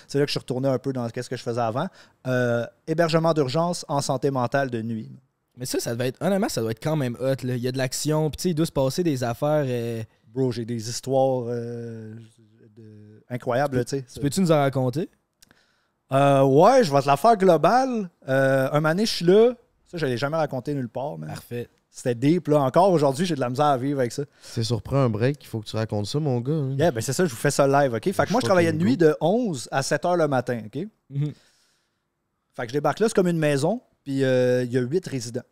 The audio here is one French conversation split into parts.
c'est là que je suis retourné un peu dans ce que je faisais avant. Hébergement d'urgence en santé mentale de nuit. Mais ça devait être, honnêtement, ça doit être quand même hot, là. Il y a de l'action, puis tu sais, il doit se passer des affaires. Bro, j'ai des histoires incroyables, tu sais. Peux-tu nous en raconter? Ouais, je vais te la faire globale. Un moment donné, je suis là. Ça, je ne l'ai jamais raconté nulle part. Man. Parfait. C'était deep, là. Encore aujourd'hui, j'ai de la misère à vivre avec ça. C'est surpris un break, il faut que tu racontes ça, mon gars. Hein. Yeah, ben c'est ça, je vous fais ça live, OK? Fait que moi, je travaillais de nuit de 11 à 7 heures le matin, OK? Fait que je débarque là, c'est comme une maison, puis il y a 8 résidents.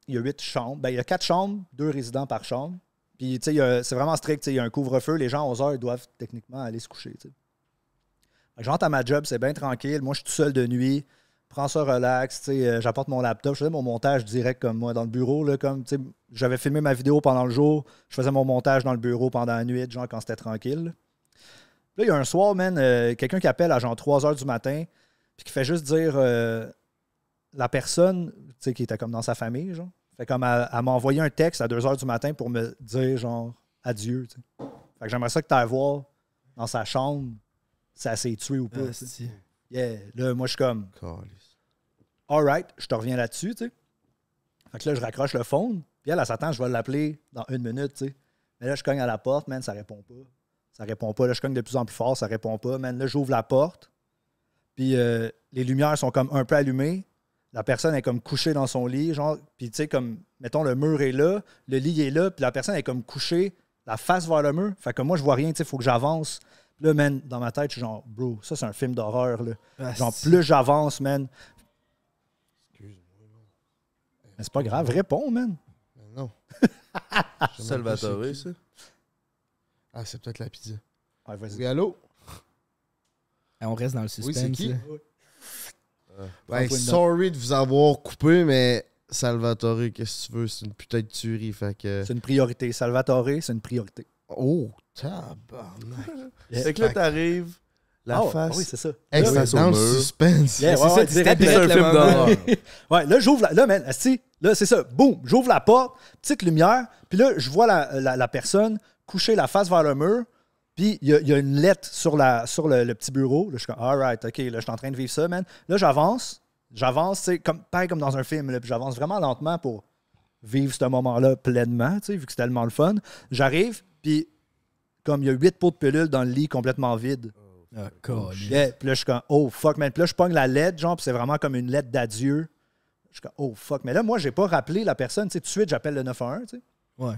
Il y a 8 chambres. Ben, il y a 4 chambres, 2 résidents par chambre. Puis, tu sais, c'est vraiment strict, il y a un couvre-feu. Les gens, à 11 heures, ils doivent techniquement aller se coucher, tu sais. Fait que je rentre à ma job, c'est bien tranquille. Moi, je suis tout seul de nuit. Prends ça relax, tu sais, j'apporte mon laptop, je faisais mon montage direct comme moi dans le bureau, là, comme, tu sais, j'avais filmé ma vidéo pendant le jour, je faisais mon montage dans le bureau pendant la nuit, genre quand c'était tranquille. Là, il y a un soir, man, quelqu'un qui appelle à genre 3 h du matin, puis qui fait juste dire la personne, tu sais, qui était comme dans sa famille, genre, fait comme elle m'a envoyé un texte à 2 h du matin pour me dire, genre, adieu, tu sais. Fait que j'aimerais ça que tu ailles voir dans sa chambre si elle s'est tuée ou pas. Yeah, là, moi, je suis comme... All right, je te reviens là-dessus, tu sais. Fait que là, je raccroche le phone, puis elle s'attend, je vais l'appeler dans 1 minute, tu sais. Mais là, je cogne à la porte, man, ça répond pas. Ça répond pas. Là, je cogne de plus en plus fort, ça répond pas, man. Là, j'ouvre la porte, puis les lumières sont comme un peu allumées. La personne est comme couchée dans son lit, genre, puis tu sais, comme, mettons, le mur est là, le lit est là, puis la personne est comme couchée, la face vers le mur. Fait que moi, je vois rien, tu sais, il faut que j'avance. Puis là, man, dans ma tête, je suis genre, bro, ça, c'est un film d'horreur, là. Genre, plus j'avance, man. Mais c'est pas grave, réponds, man. Non. Salvatore, ça? Ah, c'est peut-être la pizza. Ouais, vas-y. Oui, allô? On reste dans le suspense. Oui, c'est qui? Ouais, sorry de vous avoir coupé, mais Salvatore, qu'est-ce que tu veux? C'est une putain de tuerie, fait que... C'est une priorité. Salvatore, c'est une priorité. Oh, tabarnak. Fait que là, t'arrives, la face... oui, c'est ça. Hey, Là, c'est dans le suspense. Yeah, C'est ça, direct, C'est un film d'horreur. Ouais, là, j'ouvre la... Là, man, là, c'est ça. Boum, j'ouvre la porte, petite lumière, puis là, je vois la personne coucher la face vers le mur, puis il y a une lettre sur le petit bureau. Là, je suis comme, all right, OK, là, je suis en train de vivre ça, man. Là, j'avance, tu sais, pareil comme dans un film, là, puis j'avance vraiment lentement pour vivre ce moment-là pleinement, tu sais, vu que c'est tellement le fun. J'arrive, puis comme il y a 8 pots de pilules dans le lit complètement vide. Ah, cool. Yeah, puis là, je suis comme, oh fuck, man. Puis là, je pogne la lettre, genre, puis c'est vraiment comme une lettre d'adieu. Je suis comme, oh fuck. Mais là, moi, j'ai pas rappelé la personne. Tu sais, tout de suite, j'appelle le 911, tu sais. Ouais.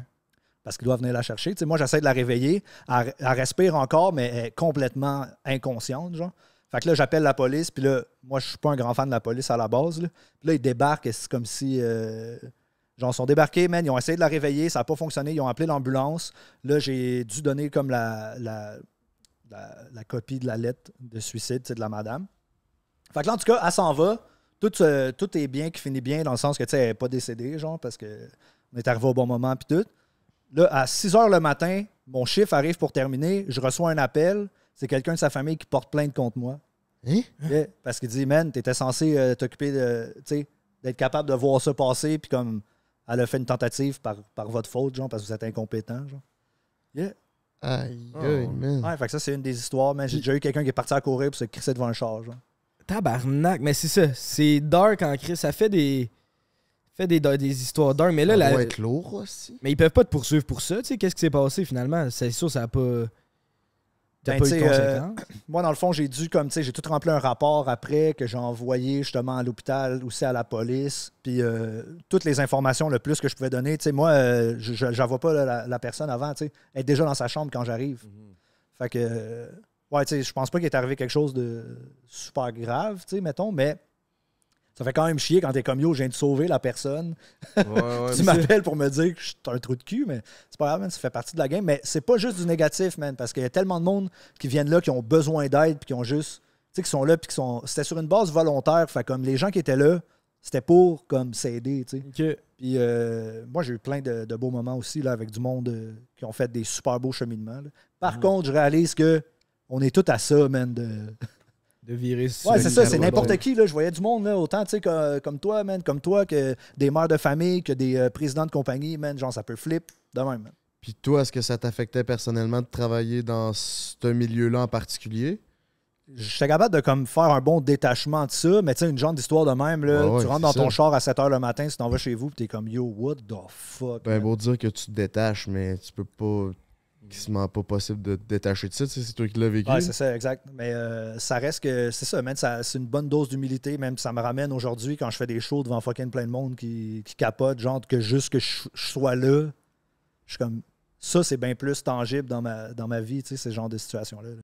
Parce qu'il doit venir la chercher. Tu sais, moi, j'essaie de la réveiller. Elle respire encore, mais elle est complètement inconsciente, genre. Fait que là, j'appelle la police, puis là, moi, je suis pas un grand fan de la police à la base, là. Puis là, ils débarquent, et c'est comme si... genre, ils sont débarqués, man. Ils ont essayé de la réveiller, ça n'a pas fonctionné. Ils ont appelé l'ambulance. Là, j'ai dû donner comme la copie de la lettre de suicide, de la madame. Fait que là, en tout cas, elle s'en va. Tout est bien qui finit bien dans le sens que, tu sais, elle n'est pas décédée, genre, parce qu'on est arrivé au bon moment, puis tout. Là, à 6 h le matin, mon chiffre arrive pour terminer. Je reçois un appel. C'est quelqu'un de sa famille qui porte plainte contre moi. Hein? Yeah, parce qu'il dit, man, t'étais censé t'occuper de, tu sais, d'être capable de voir ça passer, puis comme elle a fait une tentative par votre faute, genre, parce que vous êtes incompétent, genre. Yeah. Aïe, aïe, man. Ouais, fait que ça, c'est une des histoires, mais j'ai déjà eu quelqu'un qui est parti à courir pour se crisser devant un char, genre. Tabarnak, mais c'est ça. C'est dark en crise. Ça fait des histoires dark. Mais là, Ça doit être lourd aussi. mais ils peuvent pas te poursuivre pour ça. Tu sais, qu'est-ce qui s'est passé finalement? C'est sûr, ça a pas. T'as Ben, pas eu de tu sais, conséquences. Moi, dans le fond, j'ai dû, comme, tu sais, j'ai tout rempli un rapport après que j'ai envoyé justement à l'hôpital, aussi à la police. Puis toutes les informations, le plus que je pouvais donner. Tu sais, moi, je ne vois pas la personne avant, tu sais. Elle est déjà dans sa chambre quand j'arrive. Fait que, ouais, tu sais, je pense pas qu'il est arrivé quelque chose de super grave, tu sais, mettons, mais ça fait quand même chier quand t'es comme yo, je viens de sauver la personne. Ouais, Tu m'appelles pour me dire que je suis un trou de cul, mais c'est pas grave, man, ça fait partie de la game. Mais c'est pas juste du négatif, man, parce qu'il y a tellement de monde qui viennent là, qui ont besoin d'aide, puis qui ont juste, tu sais, qui sont là, puis qui sont. C'était sur une base volontaire, fait comme les gens qui étaient là, c'était pour comme s'aider, tu sais. Ok. Puis moi, j'ai eu plein de beaux moments aussi là, avec du monde qui ont fait des super beaux cheminements. Là. Par contre, je réalise que on est tous à ça, man, De virer sur ouais, c'est ça, le c'est cabot. n'importe qui. Là. Je voyais du monde, là, autant tu sais, comme toi, man, comme toi, que des mères de famille, que des présidents de compagnie, man, genre ça peut flip de même. Man. Puis toi, est-ce que ça t'affectait personnellement de travailler dans ce milieu-là en particulier? j'étais capable de comme faire un bon détachement de ça, mais tu sais, une genre d'histoire de même, là, Ouais, tu rentres dans c'est ton ça. char à 7 h le matin, tu t'en vas chez vous, puis t'es comme, yo, what the fuck? Ben, man? beau dire que tu te détaches, mais tu peux pas. Quasiment pas possible de te détacher de ça, tu sais, c'est toi qui l'as vécu. Ouais, c'est ça, exact. Mais ça reste que, c'est ça, man, c'est une bonne dose d'humilité, même ça me ramène aujourd'hui quand je fais des shows devant fucking plein de monde qui capote, genre que juste que je sois là, je suis comme, ça, c'est bien plus tangible dans ma vie, tu sais, ce genre de situation-là. Là.